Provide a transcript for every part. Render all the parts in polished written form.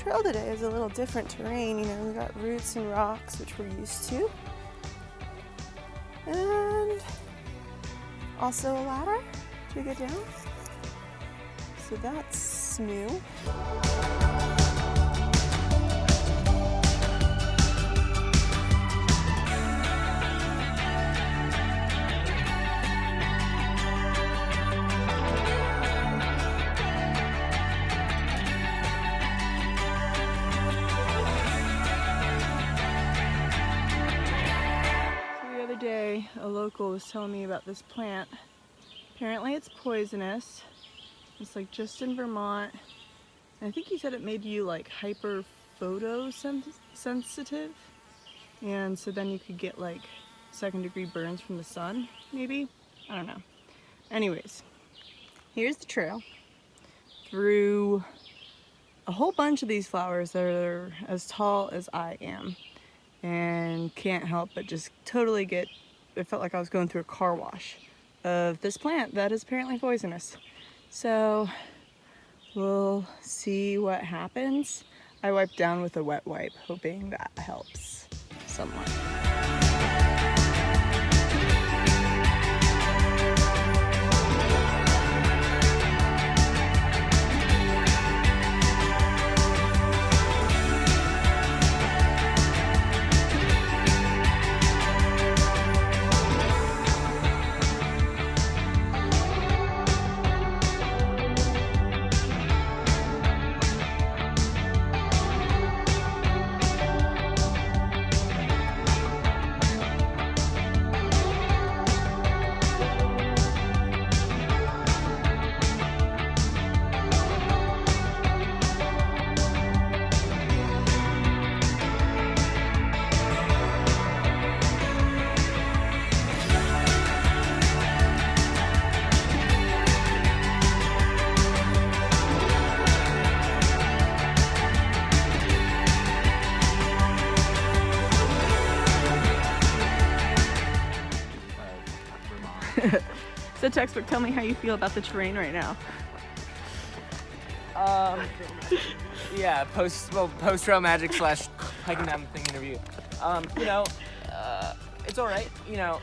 trail today is a little different terrain. You know, we got roots and rocks, which we're used to. And also a ladder to get down. So that's new. Day, a local was telling me about this plant. Apparently it's poisonous. It's like just in Vermont. And I think he said it made you like hyper photosensitive. And so then you could get like 2nd-degree burns from the sun, maybe? I don't know. Anyways, here's the trail through a whole bunch of these flowers that are as tall as I am. And can't help but just totally it felt like I was going through a car wash of this plant that is apparently poisonous. So we'll see what happens. I wiped down with a wet wipe, hoping that helps somewhat. So textbook, tell me how you feel about the terrain right now. Yeah, post-trail magic / hiking down the thing interview. It's all right. You know,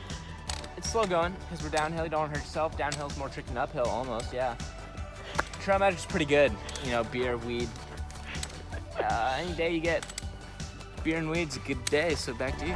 it's slow going because we're downhill. You don't want to hurt yourself. Downhill's more tricky than uphill, almost. Yeah. Trail magic's pretty good. You know, beer, weed. Any day you get beer and weed's a good day. So back to you.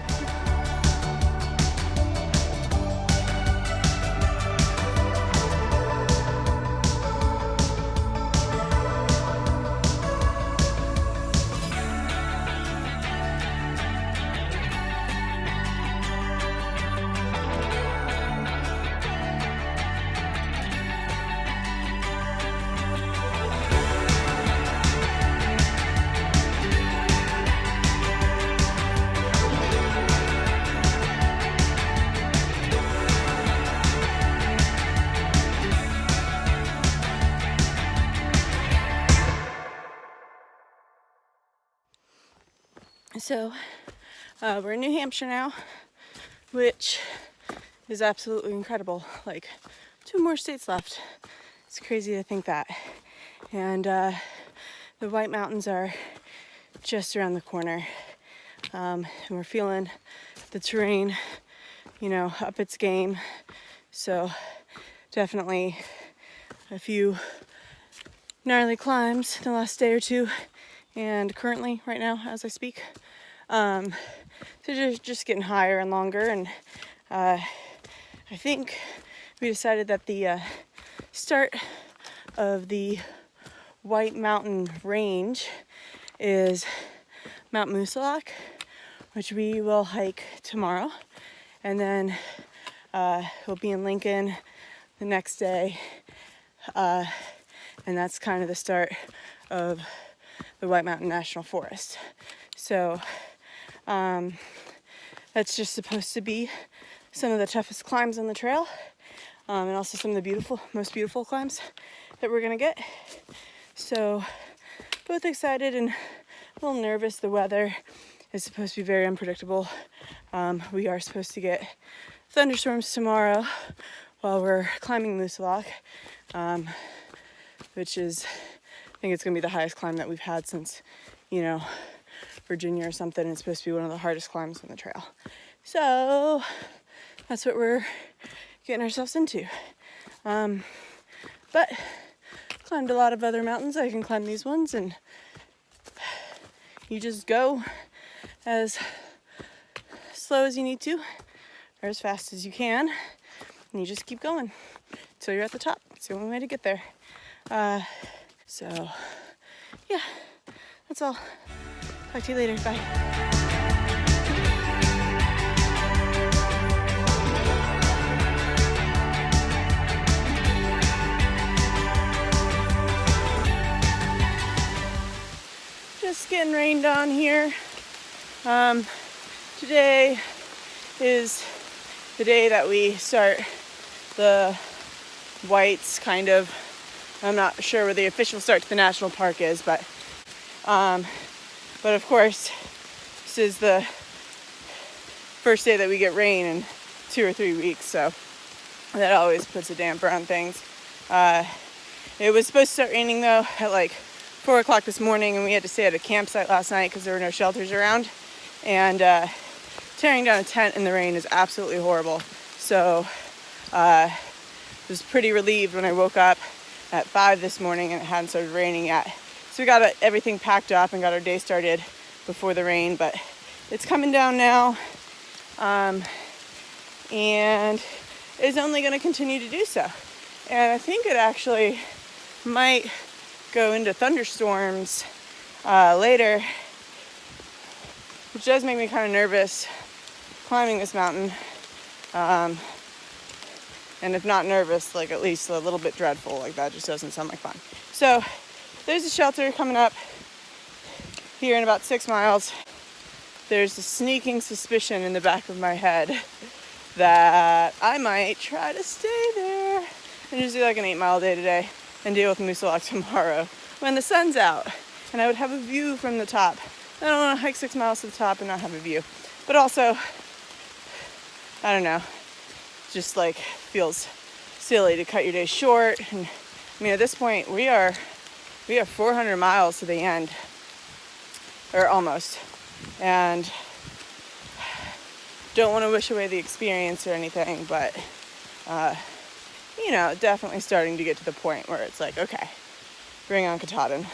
So we're in New Hampshire now, which is absolutely incredible. Like 2 more states left. It's crazy to think that. And the White Mountains are just around the corner. And we're feeling the terrain, you know, up its game. So definitely a few gnarly climbs the last day or 2. And currently, right now, as I speak, so just getting higher and longer. And I think we decided that the start of the White Mountain range is Mount Moosilauke, which we will hike tomorrow. And then we'll be in Lincoln the next day. And that's kind of the start of the White Mountain National Forest. So that's just supposed to be some of the toughest climbs on the trail, and also some of the most beautiful climbs that we're gonna get. So both excited and a little nervous. The weather is supposed to be very unpredictable. We are supposed to get thunderstorms tomorrow while we're climbing Moosilauke, which is, I think it's gonna be the highest climb that we've had since you know, Virginia or something. It's supposed to be one of the hardest climbs on the trail. So that's what we're getting ourselves into. But climbed a lot of other mountains. I can climb these ones, and you just go as slow as you need to or as fast as you can, and you just keep going until you're at the top. It's the only way to get there. So yeah, that's all. Talk to you later. Bye. Just getting rained on here. Today is the day that we start the whites, kind of. I'm not sure where the official start to the national park is, but of course, this is the first day that we get rain in 2 or 3 weeks, so that always puts a damper on things. It was supposed to start raining though at like 4 o'clock this morning, and we had to stay at a campsite last night because there were no shelters around. And tearing down a tent in the rain is absolutely horrible. So I was pretty relieved when I woke up at 5 this morning and it hadn't started raining yet. So we got everything packed up and got our day started before the rain, but it's coming down now. And it's only going to continue to do so. And I think it actually might go into thunderstorms later, which does make me kind of nervous climbing this mountain. And if not nervous, like at least a little bit dreadful. Like that just doesn't sound like fun. So there's a shelter coming up here in about 6 miles. There's a sneaking suspicion in the back of my head that I might try to stay there and just do like an 8-mile day today and deal with Moosilauke tomorrow when the sun's out and I would have a view from the top. I don't want to hike 6 miles to the top and not have a view, but also, I don't know, just like feels silly to cut your day short. And I mean, at this point we are 400 miles to the end, or almost, and don't want to wish away the experience or anything, but you know, definitely starting to get to the point where it's like, okay, bring on Katahdin.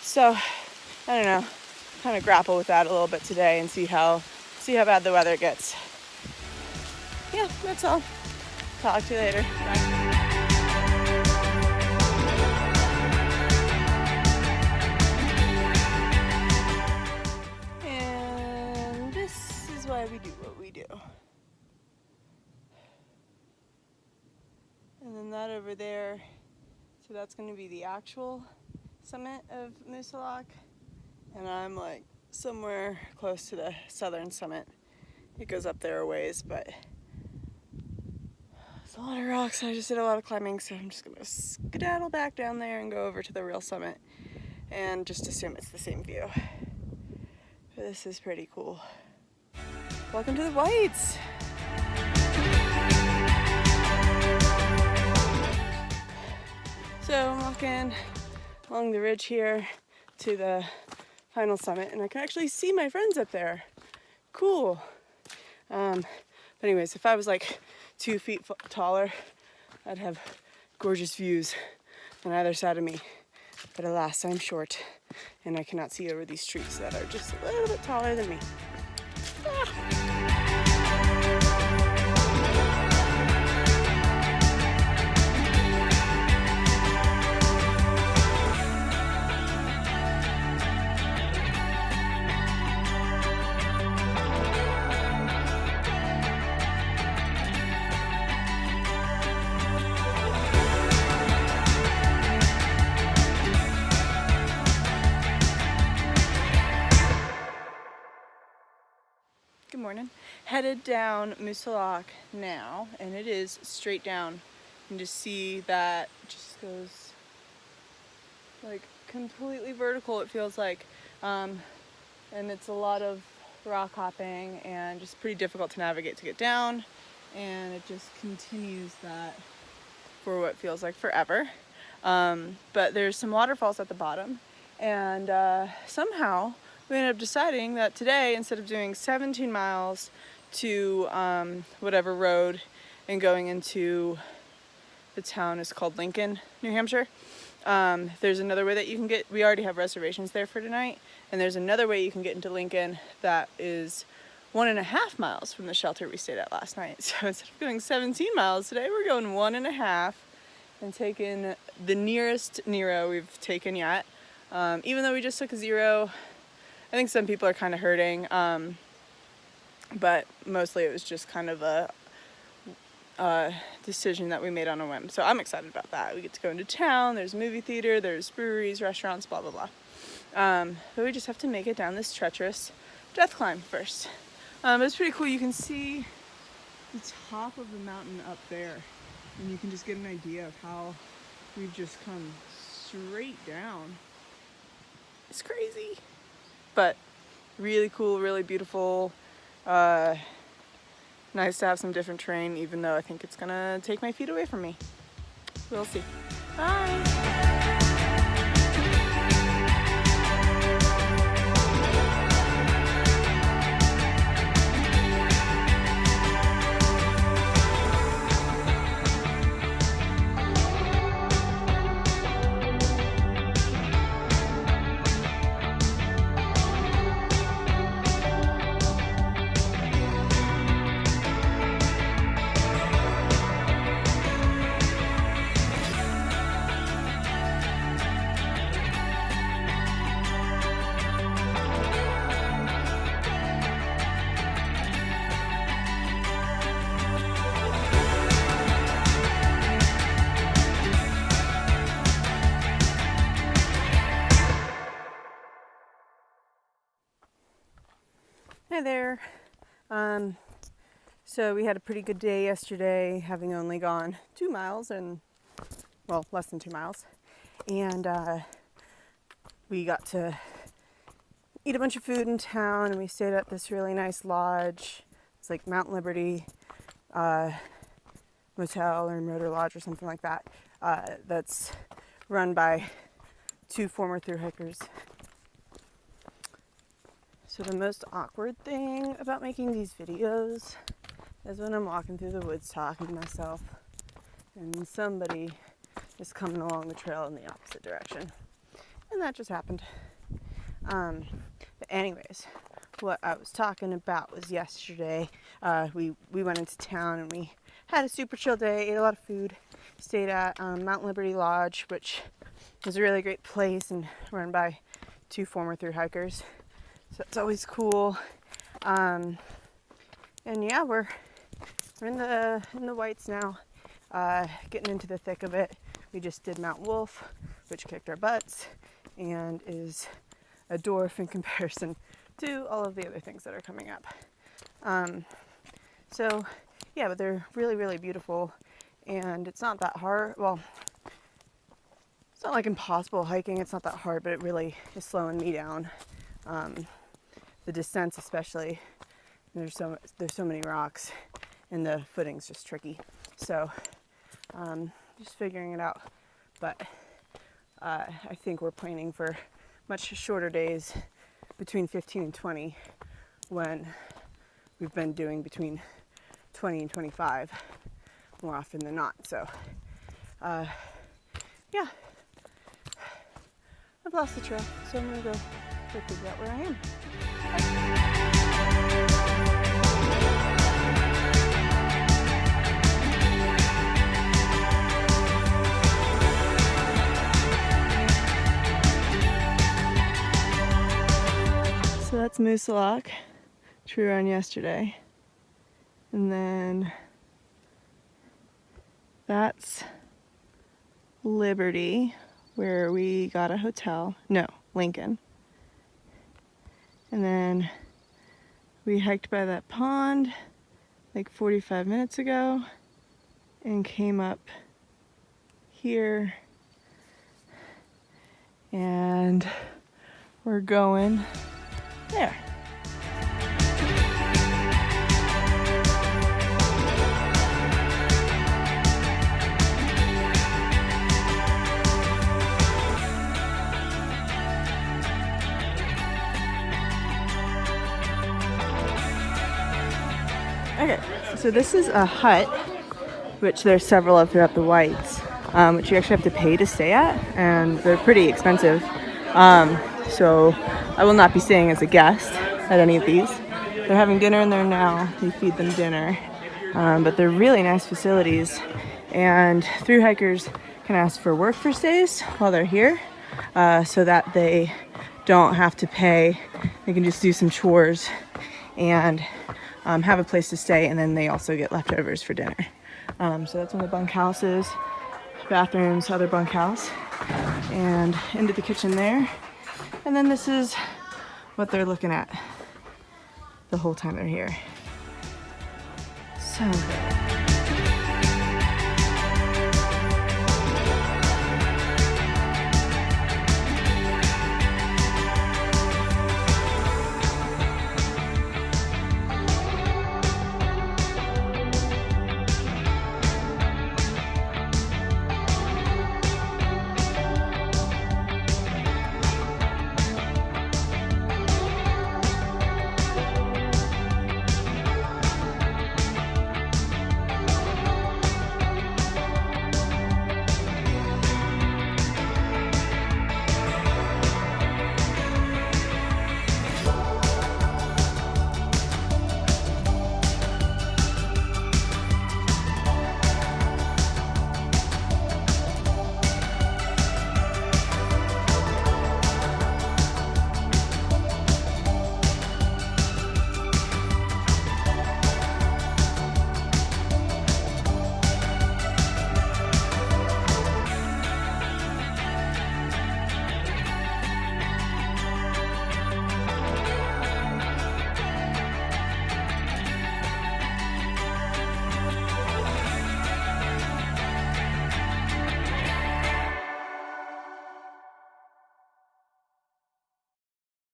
So I don't know, kind of grapple with that a little bit today and see how bad the weather gets. Yeah, that's all. Talk to you later. Bye. And this is why we do what we do. And then that over there, so that's going to be the actual summit of Moosilauke. And I'm like somewhere close to the southern summit. It goes up there a ways, but there's a lot of rocks. I just did a lot of climbing, so I'm just going to skedaddle back down there and go over to the real summit and just assume it's the same view. But this is pretty cool. Welcome to the Whites! So I'm walking along the ridge here to the final summit, and I can actually see my friends up there. Cool. But anyways, if I was like 2 feet taller, I'd have gorgeous views on either side of me. But alas, I'm short, and I cannot see over these trees that are just a little bit taller than me. Ah. Good morning. Headed down Moosilauke now, and it is straight down. You can just see that it just goes like completely vertical, it feels like. And it's a lot of rock hopping and just pretty difficult to navigate to get down. And it just continues that for what feels like forever. But there's some waterfalls at the bottom, And somehow we ended up deciding that today, instead of doing 17 miles to whatever road and going into the town is called Lincoln, New Hampshire, there's another way that you can get, we already have reservations there for tonight, and there's another way you can get into Lincoln that is 1.5 miles from the shelter we stayed at last night. So instead of going 17 miles today, we're going 1.5 and taking the nearest Nero we've taken yet. Even though we just took a 0, I think some people are kind of hurting, but mostly it was just kind of a decision that we made on a whim. So I'm excited about that. We get to go into town, there's a movie theater, there's breweries, restaurants, blah, blah, blah. But we just have to make it down this treacherous death climb first. But it's pretty cool. You can see the top of the mountain up there, and you can just get an idea of how we've just come straight down. It's crazy, but really cool, really beautiful. Nice to have some different terrain, even though I think it's gonna take my feet away from me. We'll see. Bye. Hi there. So we had a pretty good day yesterday, having only gone 2 miles and, well, less than 2 miles. And we got to eat a bunch of food in town, and we stayed at this really nice lodge. It's like Mount Liberty Motel or Motor Lodge or something like that. That's run by 2 former thru hikers. So the most awkward thing about making these videos is when I'm walking through the woods talking to myself and somebody is coming along the trail in the opposite direction. And that just happened. But anyways, what I was talking about was yesterday, we went into town and we had a super chill day, ate a lot of food, stayed at Mount Liberty Lodge, which was a really great place and run by 2 former thru hikers. So it's always cool. And yeah, we're in the whites now, getting into the thick of it. We just did Mount Wolf, which kicked our butts and is a dwarf in comparison to all of the other things that are coming up. So yeah, but they're really, really beautiful, and it's not that hard. Well, it's not like impossible hiking. It's not that hard, but it really is slowing me down. The descents especially, there's so many rocks and the footing's just tricky. So just figuring it out. But I think we're planning for much shorter days, between 15 and 20, when we've been doing between 20 and 25 more often than not. So yeah, I've lost the trail, so I'm gonna go figure out where I am. So that's Moose Lock, true run yesterday. And then that's Liberty, where we got a hotel. No, Lincoln. And then we hiked by that pond like 45 minutes ago and came up here, and we're going there. Okay, so this is a hut, which there's several of throughout the Whites, which you actually have to pay to stay at, and they're pretty expensive. So I will not be staying as a guest at any of these. They're having dinner in there now. We feed them dinner, but they're really nice facilities, and through hikers can ask for work for stays while they're here, so that they don't have to pay. They can just do some chores and have a place to stay, and then they also get leftovers for dinner. So that's one of the bunkhouses, bathrooms, other bunkhouse, and into the kitchen there. And then this is what they're looking at the whole time they're here. So good.